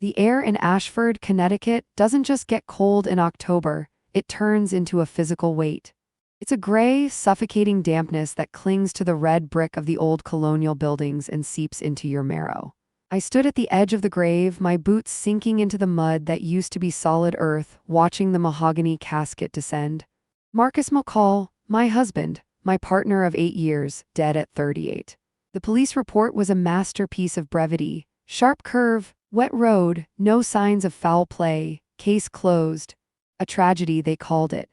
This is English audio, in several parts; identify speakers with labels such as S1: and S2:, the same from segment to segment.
S1: The air in Ashford, Connecticut doesn't just get cold in October, it turns into a physical weight. It's a gray, suffocating dampness that clings to the red brick of the old colonial buildings and seeps into your marrow. I stood at the edge of the grave, my boots sinking into the mud that used to be solid earth, watching the mahogany casket descend. Marcus McCall, my husband, my partner of 8 years, dead at 38. The police report was a masterpiece of brevity. Sharp curve, wet road, no signs of foul play, case closed. A tragedy, they called it.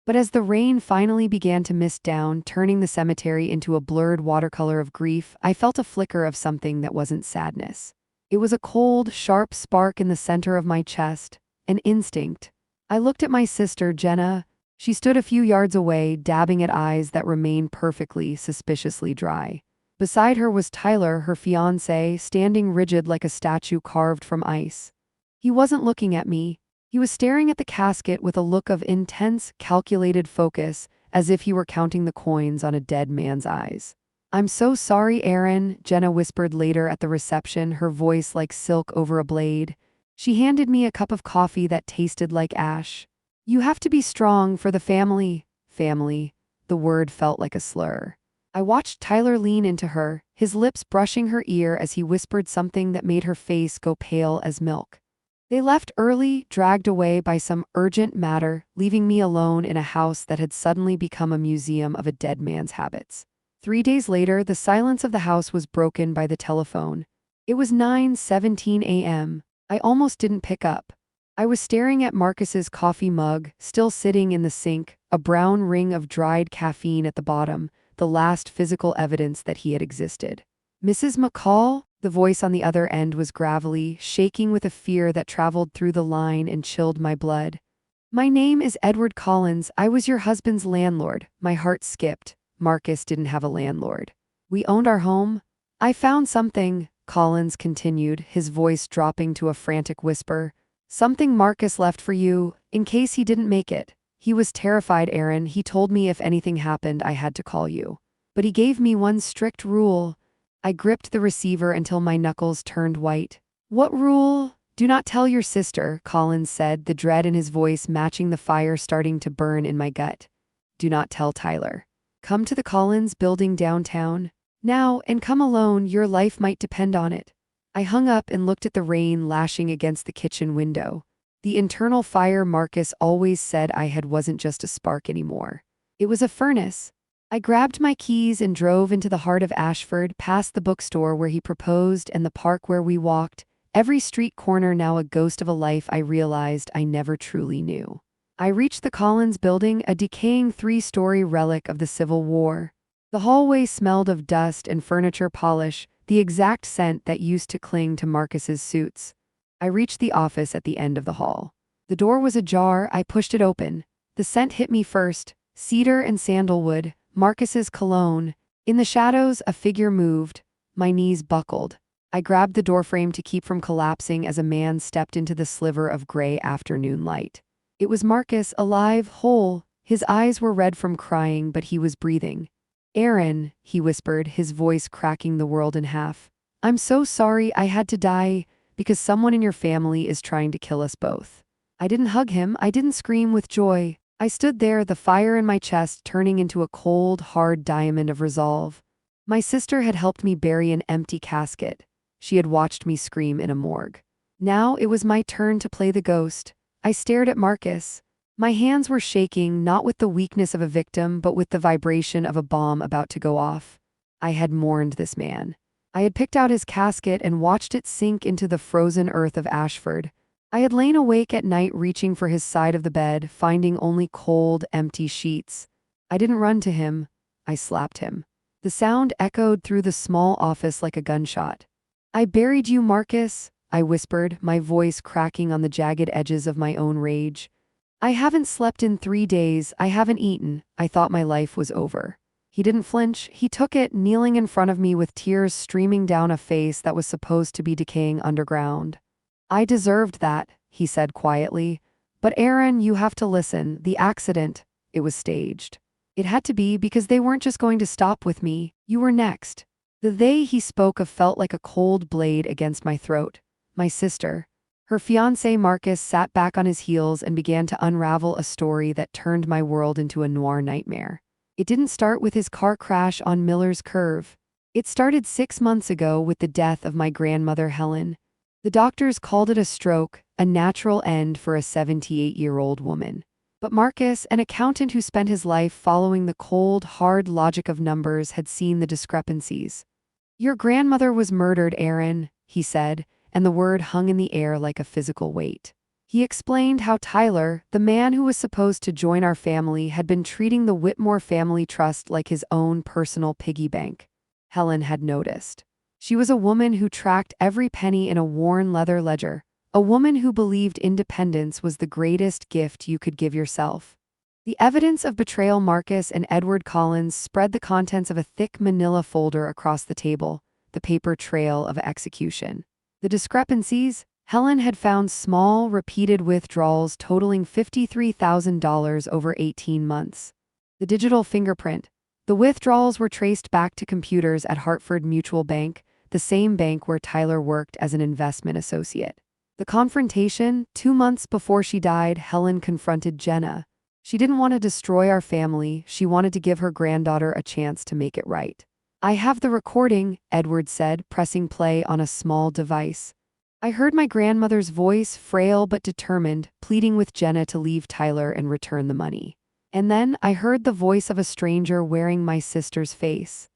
S1: But as the rain finally began to mist down, turning the cemetery into a blurred watercolor of grief, I felt a flicker of something that wasn't sadness. It was a cold, sharp spark in the center of my chest, an instinct. I looked at my sister, Jenna. She stood a few yards away, dabbing at eyes that remained perfectly, suspiciously dry. Beside her was Tyler, her fiancé, standing rigid like a statue carved from ice. He wasn't looking at me. He was staring at the casket with a look of intense, calculated focus, as if he were counting the coins on a dead man's eyes. "I'm so sorry, Aaron," Jenna whispered later at the reception, her voice like silk over a blade. She handed me a cup of coffee that tasted like ash. "You have to be strong for the family." Family. The word felt like a slur. I watched Tyler lean into her, his lips brushing her ear as he whispered something that made her face go pale as milk. They left early, dragged away by some urgent matter, leaving me alone in a house that had suddenly become a museum of a dead man's habits. 3 days later, the silence of the house was broken by the telephone. It was 9:17 a.m. I almost didn't pick up. I was staring at Marcus's coffee mug, still sitting in the sink, a brown ring of dried caffeine at the bottom, the last physical evidence that he had existed. "Mrs. McCall?" The voice on the other end was gravelly, shaking with a fear that traveled through the line and chilled my blood. "My name is Edward Collins. I was your husband's landlord." My heart skipped. Marcus didn't have a landlord. "We owned our home." "I found something," Collins continued, his voice dropping to a frantic whisper. "Something Marcus left for you, in case he didn't make it. He was terrified, Aaron. He told me if anything happened, I had to call you. But he gave me one strict rule." I gripped the receiver until my knuckles turned white. "What rule?" "Do not tell your sister," Collins said, the dread in his voice matching the fire starting to burn in my gut. "Do not tell Tyler. Come to the Collins building downtown. Now, and come alone, your life might depend on it." I hung up and looked at the rain lashing against the kitchen window. The internal fire Marcus always said I had wasn't just a spark anymore. It was a furnace. I grabbed my keys and drove into the heart of Ashford, past the bookstore where he proposed and the park where we walked, every street corner now a ghost of a life I realized I never truly knew. I reached the Collins building, a decaying 3-story relic of the Civil War. The hallway smelled of dust and furniture polish, the exact scent that used to cling to Marcus's suits. I reached the office at the end of the hall. The door was ajar. I pushed it open. The scent hit me first, cedar and sandalwood, Marcus's cologne. In the shadows, a figure moved. My knees buckled. I grabbed the doorframe to keep from collapsing as a man stepped into the sliver of gray afternoon light. It was Marcus, alive, whole. His eyes were red from crying, but he was breathing. "Aaron," he whispered, his voice cracking the world in half. "I'm so sorry I had to die, because someone in your family is trying to kill us both." I didn't hug him. I didn't scream with joy. I stood there, the fire in my chest turning into a cold, hard diamond of resolve. My sister had helped me bury an empty casket. She had watched me scream in a morgue. Now it was my turn to play the ghost. I stared at Marcus. My hands were shaking, not with the weakness of a victim, but with the vibration of a bomb about to go off. I had mourned this man. I had picked out his casket and watched it sink into the frozen earth of Ashford. I had lain awake at night reaching for his side of the bed, finding only cold, empty sheets. I didn't run to him. I slapped him. The sound echoed through the small office like a gunshot. "I buried you, Marcus," I whispered, my voice cracking on the jagged edges of my own rage. "I haven't slept in 3 days. I haven't eaten. I thought my life was over." He didn't flinch. He took it, kneeling in front of me with tears streaming down a face that was supposed to be decaying underground. "I deserved that," he said quietly. "But Aaron, you have to listen. The accident, it was staged. It had to be because they weren't just going to stop with me. You were next." The they he spoke of felt like a cold blade against my throat. My sister. Her fiancé Marcus sat back on his heels and began to unravel a story that turned my world into a noir nightmare. It didn't start with his car crash on Miller's Curve. It started 6 months ago with the death of my grandmother Helen. The doctors called it a stroke, a natural end for a 78-year-old woman. But Marcus, an accountant who spent his life following the cold, hard logic of numbers, had seen the discrepancies. "Your grandmother was murdered, Aaron," he said, and the word hung in the air like a physical weight. He explained how Tyler, the man who was supposed to join our family, had been treating the Whitmore family trust like his own personal piggy bank. Helen had noticed. She was a woman who tracked every penny in a worn leather ledger, a woman who believed independence was the greatest gift you could give yourself. The evidence of betrayal. Marcus and Edward Collins spread the contents of a thick manila folder across the table, the paper trail of execution. The discrepancies: Helen had found small, repeated withdrawals totaling $53,000 over 18 months. The digital fingerprint: the withdrawals were traced back to computers at Hartford Mutual Bank, the same bank where Tyler worked as an investment associate. The confrontation: 2 months before she died, Helen confronted Jenna. She didn't want to destroy our family, she wanted to give her granddaughter a chance to make it right. "I have the recording," Edward said, pressing play on a small device. I heard my grandmother's voice, frail but determined, pleading with Jenna to leave Tyler and return the money. And then I heard the voice of a stranger wearing my sister's face.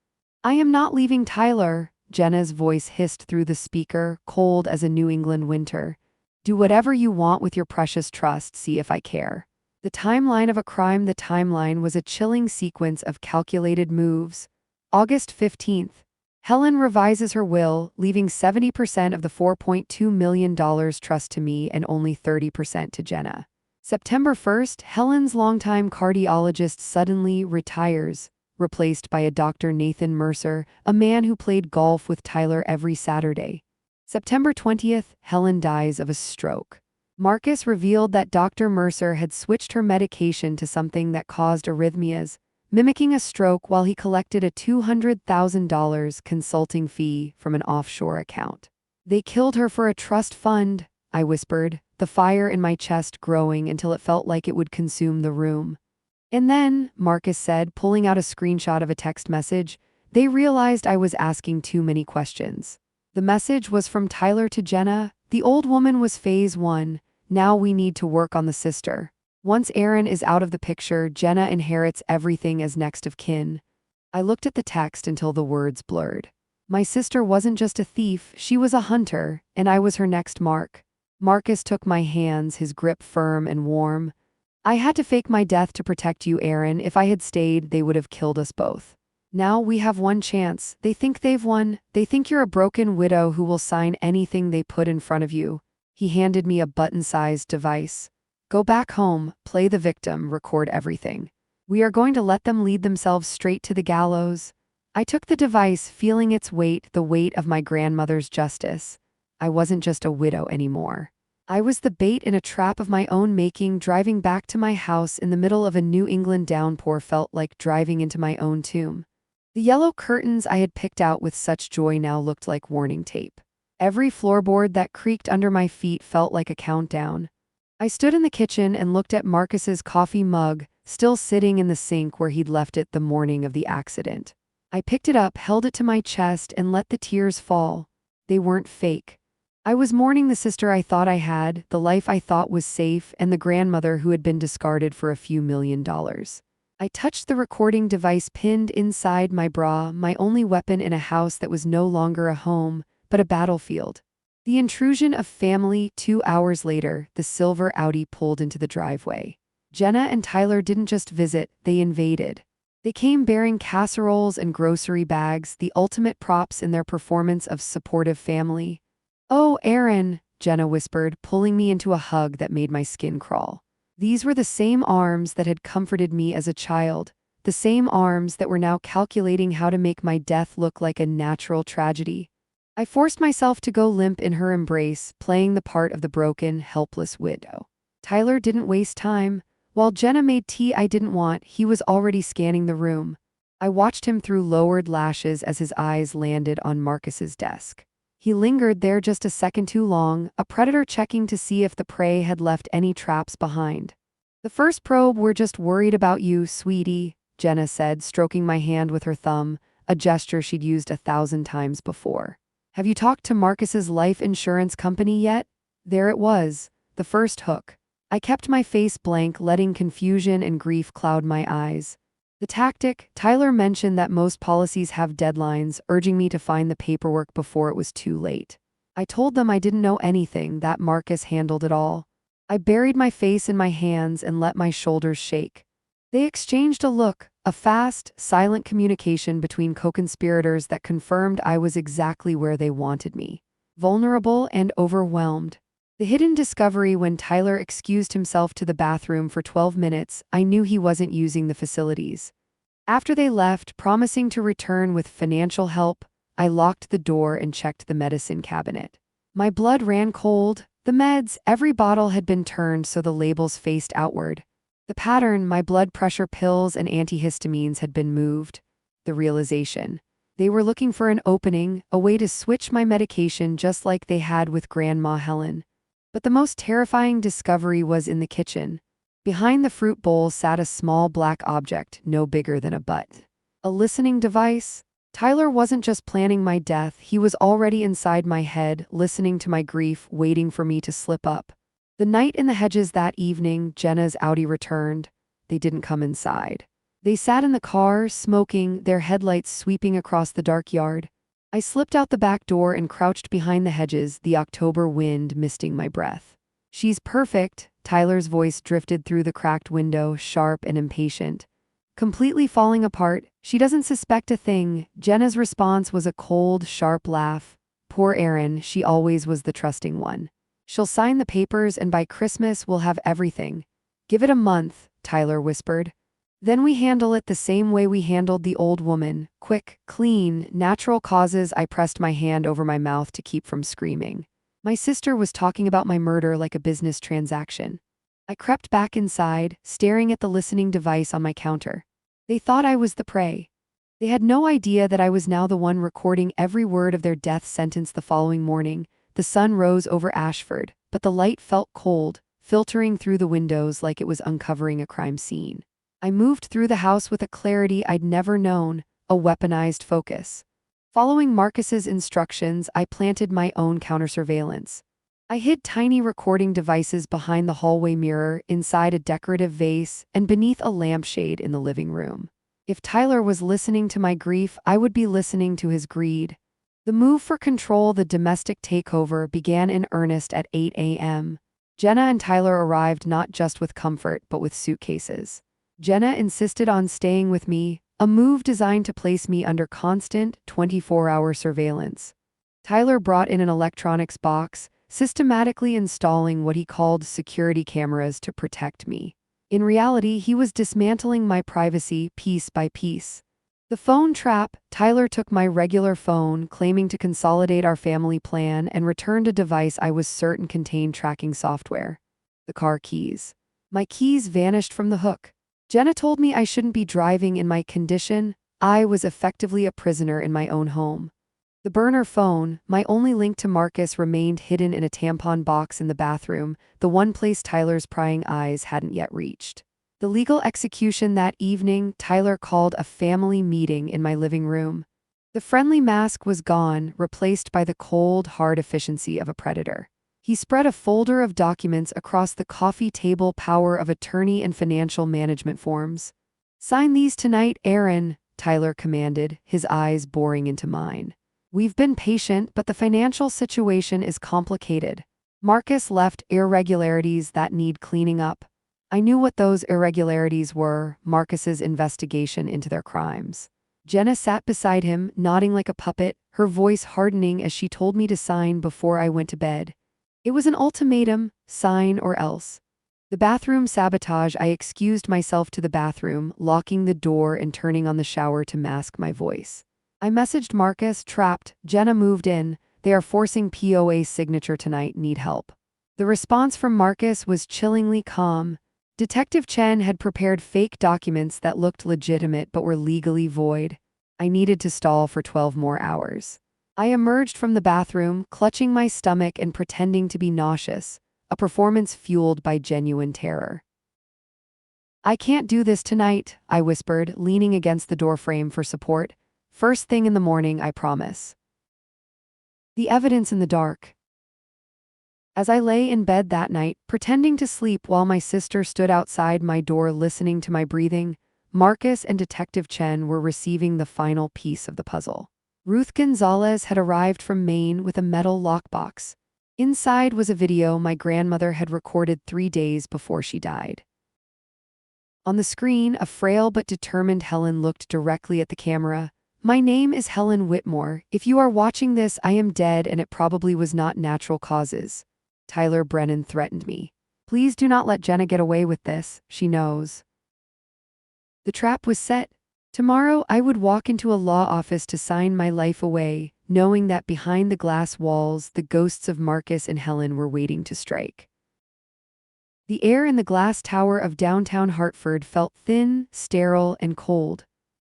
S1: "I am not leaving Tyler," Jenna's voice hissed through the speaker, cold as a New England winter. "Do whatever you want with your precious trust, see if I care." The timeline of a crime. The timeline was a chilling sequence of calculated moves. August 15th. Helen revises her will, leaving 70% of the $4.2 million trust to me and only 30% to Jenna. September 1st, Helen's longtime cardiologist suddenly retires, replaced by a Dr. Nathan Mercer, a man who played golf with Tyler every Saturday. September 20th, Helen dies of a stroke. Marcus revealed that Dr. Mercer had switched her medication to something that caused arrhythmias, mimicking a stroke, while he collected a $200,000 consulting fee from an offshore account. "They killed her for a trust fund," I whispered, the fire in my chest growing until it felt like it would consume the room. "And then," Marcus said, pulling out a screenshot of a text message, "they realized I was asking too many questions." The message was from Tyler to Jenna. "The old woman was phase 1. Now we need to work on the sister. Once Aaron is out of the picture, Jenna inherits everything as next of kin." I looked at the text until the words blurred. My sister wasn't just a thief, she was a hunter, and I was her next mark. Marcus took my hands, his grip firm and warm. "I had to fake my death to protect you, Aaron. If I had stayed, they would have killed us both. Now we have one chance. They think they've won. They think you're a broken widow who will sign anything they put in front of you." He handed me a button-sized device. "Go back home, play the victim, record everything. We are going to let them lead themselves straight to the gallows." I took the device, feeling its weight, the weight of my grandmother's justice. I wasn't just a widow anymore. I was the bait in a trap of my own making. Driving back to my house in the middle of a New England downpour felt like driving into my own tomb. The yellow curtains I had picked out with such joy now looked like warning tape. Every floorboard that creaked under my feet felt like a countdown. I stood in the kitchen and looked at Marcus's coffee mug, still sitting in the sink where he'd left it the morning of the accident. I picked it up, held it to my chest, and let the tears fall. They weren't fake. I was mourning the sister I thought I had, the life I thought was safe, and the grandmother who had been discarded for a few $1,000,000. I touched the recording device pinned inside my bra, my only weapon in a house that was no longer a home, but a battlefield. The intrusion of family. 2 hours later, the silver Audi pulled into the driveway. Jenna and Tyler didn't just visit, they invaded. They came bearing casseroles and grocery bags, the ultimate props in their performance of supportive family. "Oh, Aaron," Jenna whispered, pulling me into a hug that made my skin crawl. These were the same arms that had comforted me as a child, the same arms that were now calculating how to make my death look like a natural tragedy. I forced myself to go limp in her embrace, playing the part of the broken, helpless widow. Tyler didn't waste time. While Jenna made tea I didn't want, he was already scanning the room. I watched him through lowered lashes as his eyes landed on Marcus's desk. He lingered there just a second too long, a predator checking to see if the prey had left any traps behind. "The first probe, we're just worried about you, sweetie," Jenna said, stroking my hand with her thumb, a gesture she'd used 1,000 times before. "Have you talked to Marcus's life insurance company yet?" There it was, the first hook. I kept my face blank, letting confusion and grief cloud my eyes. The tactic: Tyler mentioned that most policies have deadlines, urging me to find the paperwork before it was too late. I told them I didn't know anything, that Marcus handled it all. I buried my face in my hands and let my shoulders shake. They exchanged a look, a fast, silent communication between co-conspirators that confirmed I was exactly where they wanted me. Vulnerable and overwhelmed. The hidden discovery: when Tyler excused himself to the bathroom for 12 minutes, I knew he wasn't using the facilities. After they left, promising to return with financial help, I locked the door and checked the medicine cabinet. My blood ran cold. The meds, every bottle had been turned so the labels faced outward. The pattern: my blood pressure pills and antihistamines, had been moved. The realization: they were looking for an opening, a way to switch my medication just like they had with Grandma Helen. But the most terrifying discovery was in the kitchen. Behind the fruit bowl sat a small black object, no bigger than a butt. A listening device? Tyler wasn't just planning my death, he was already inside my head, listening to my grief, waiting for me to slip up. The night in the hedges that evening, Jenna's Audi returned. They didn't come inside. They sat in the car, smoking, their headlights sweeping across the dark yard. I slipped out the back door and crouched behind the hedges, the October wind misting my breath. "She's perfect," Tyler's voice drifted through the cracked window, sharp and impatient. "Completely falling apart. She doesn't suspect a thing." Jenna's response was a cold, sharp laugh. "Poor Erin, she always was the trusting one. She'll sign the papers and by Christmas we'll have everything." "Give it a month," Tyler whispered. "Then we handle it the same way we handled the old woman. Quick, clean, natural causes." I pressed my hand over my mouth to keep from screaming. My sister was talking about my murder like a business transaction. I crept back inside, staring at the listening device on my counter. They thought I was the prey. They had no idea that I was now the one recording every word of their death sentence. The following morning, the sun rose over Ashford, but the light felt cold, filtering through the windows like it was uncovering a crime scene. I moved through the house with a clarity I'd never known, a weaponized focus. Following Marcus's instructions, I planted my own counter-surveillance. I hid tiny recording devices behind the hallway mirror, inside a decorative vase, and beneath a lampshade in the living room. If Tyler was listening to my grief, I would be listening to his greed. The move for control, the domestic takeover, began in earnest at 8 a.m. Jenna and Tyler arrived not just with comfort, but with suitcases. Jenna insisted on staying with me, a move designed to place me under constant, 24-hour surveillance. Tyler brought in an electronics box, systematically installing what he called security cameras to protect me. In reality, he was dismantling my privacy piece by piece. The phone trap: Tyler took my regular phone, claiming to consolidate our family plan, and returned a device I was certain contained tracking software. The car keys. My keys vanished from the hook. Jenna told me I shouldn't be driving in my condition. I was effectively a prisoner in my own home. The burner phone, my only link to Marcus, remained hidden in a tampon box in the bathroom, the one place Tyler's prying eyes hadn't yet reached. The legal execution that evening: Tyler called a family meeting in my living room. The friendly mask was gone, replaced by the cold, hard efficiency of a predator. He spread a folder of documents across the coffee table: power of attorney and financial management forms. "Sign these tonight, Erin," Tyler commanded, his eyes boring into mine. "We've been patient, but the financial situation is complicated. Marcus left irregularities that need cleaning up." I knew what those irregularities were: Marcus's investigation into their crimes. Jenna sat beside him, nodding like a puppet, her voice hardening as she told me to sign before I went to bed. It was an ultimatum: sign or else. The bathroom sabotage: I excused myself to the bathroom, locking the door and turning on the shower to mask my voice. I messaged Marcus: trapped, Jenna moved in, they are forcing POA signature tonight, need help. The response from Marcus was chillingly calm. Detective Chen had prepared fake documents that looked legitimate but were legally void. I needed to stall for 12 more hours. I emerged from the bathroom, clutching my stomach and pretending to be nauseous, a performance fueled by genuine terror. I can't do this tonight, I whispered, leaning against the doorframe for support. First thing in the morning, I promise. The evidence in the dark. As I lay in bed that night, pretending to sleep while my sister stood outside my door listening to my breathing, Marcus and Detective Chen were receiving the final piece of the puzzle. Ruth Gonzalez had arrived from Maine with a metal lockbox. Inside was a video my grandmother had recorded 3 days before she died. On the screen, a frail but determined Helen looked directly at the camera. "My name is Helen Whitmore. If you are watching this, I am dead and it probably was not natural causes." Tyler Brennan threatened me. "Please do not let Jenna get away with this. She knows." The trap was set. Tomorrow I would walk into a law office to sign my life away, knowing that behind the glass walls, the ghosts of Marcus and Helen were waiting to strike. The air in the glass tower of downtown Hartford felt thin, sterile, and cold.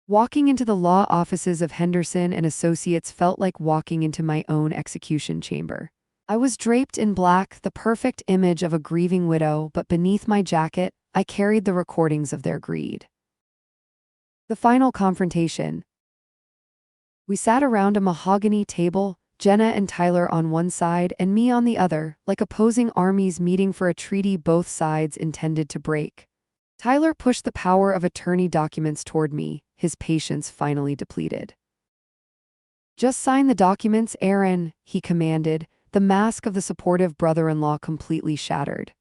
S1: Walking into the law offices of Henderson and Associates felt like walking into my own execution chamber. I was draped in black, the perfect image of a grieving widow, but beneath my jacket, I carried the recordings of their greed. The final confrontation. We sat around a mahogany table, Jenna and Tyler on one side and me on the other, like opposing armies meeting for a treaty both sides intended to break. Tyler pushed the power of attorney documents toward me, his patience finally depleted. "Just sign the documents, Aaron," he commanded, the mask of the supportive brother-in-law completely shattered.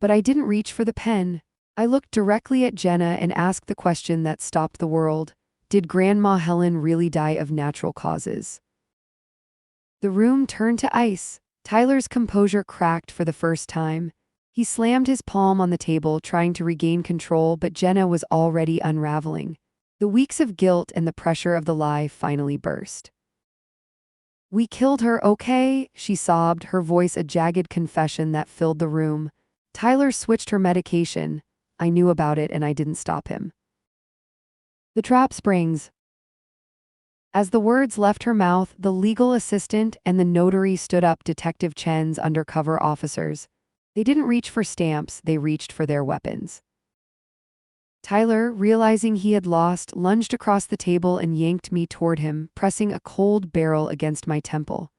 S1: But I didn't reach for the pen. I looked directly at Jenna and asked the question that stopped the world. Did Grandma Helen really die of natural causes? The room turned to ice. Tyler's composure cracked for the first time. He slammed his palm on the table, trying to regain control, but Jenna was already unraveling. The weeks of guilt and the pressure of the lie finally burst. "We killed her, okay?" she sobbed, her voice a jagged confession that filled the room. Tyler switched her medication. I knew about it and I didn't stop him. "The trap springs." As the words left her mouth, the legal assistant and the notary stood up, Detective Chen's undercover officers. They didn't reach for stamps, they reached for their weapons. Tyler, realizing he had lost, lunged across the table and yanked me toward him, pressing a cold barrel against my temple.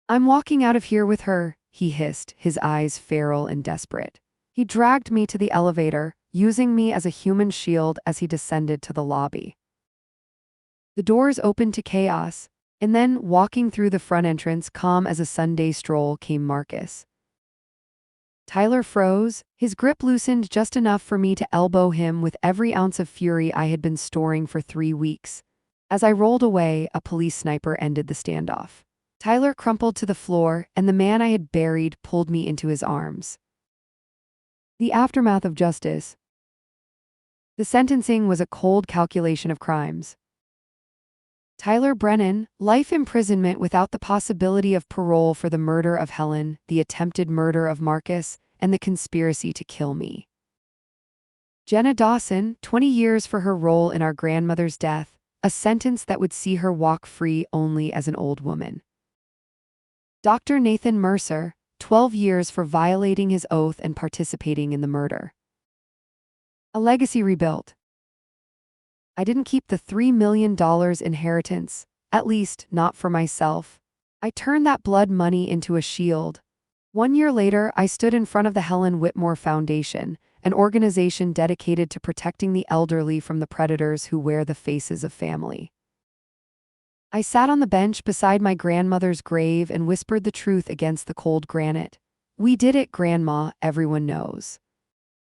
S1: "I'm walking out of here with her," he hissed, his eyes feral and desperate. He dragged me to the elevator, using me as a human shield as he descended to the lobby. The doors opened to chaos, and then, walking through the front entrance, calm as a Sunday stroll, came Marcus. Tyler froze, his grip loosened just enough for me to elbow him with every ounce of fury I had been storing for 3 weeks. As I rolled away, a police sniper ended the standoff. Tyler crumpled to the floor, and the man I had buried pulled me into his arms. The aftermath of justice. The sentencing was a cold calculation of crimes. Tyler Brennan, life imprisonment without the possibility of parole for the murder of Helen, the attempted murder of Marcus, and the conspiracy to kill me. Jenna Dawson, 20 years for her role in our grandmother's death, a sentence that would see her walk free only as an old woman. Dr. Nathan Mercer, 12 years for violating his oath and participating in the murder. A legacy rebuilt. I didn't keep the $3 million inheritance, at least not for myself. I turned that blood money into a shield. 1 year later, I stood in front of the Helen Whitmore Foundation, an organization dedicated to protecting the elderly from the predators who wear the faces of family. I sat on the bench beside my grandmother's grave and whispered the truth against the cold granite. "We did it, Grandma, everyone knows."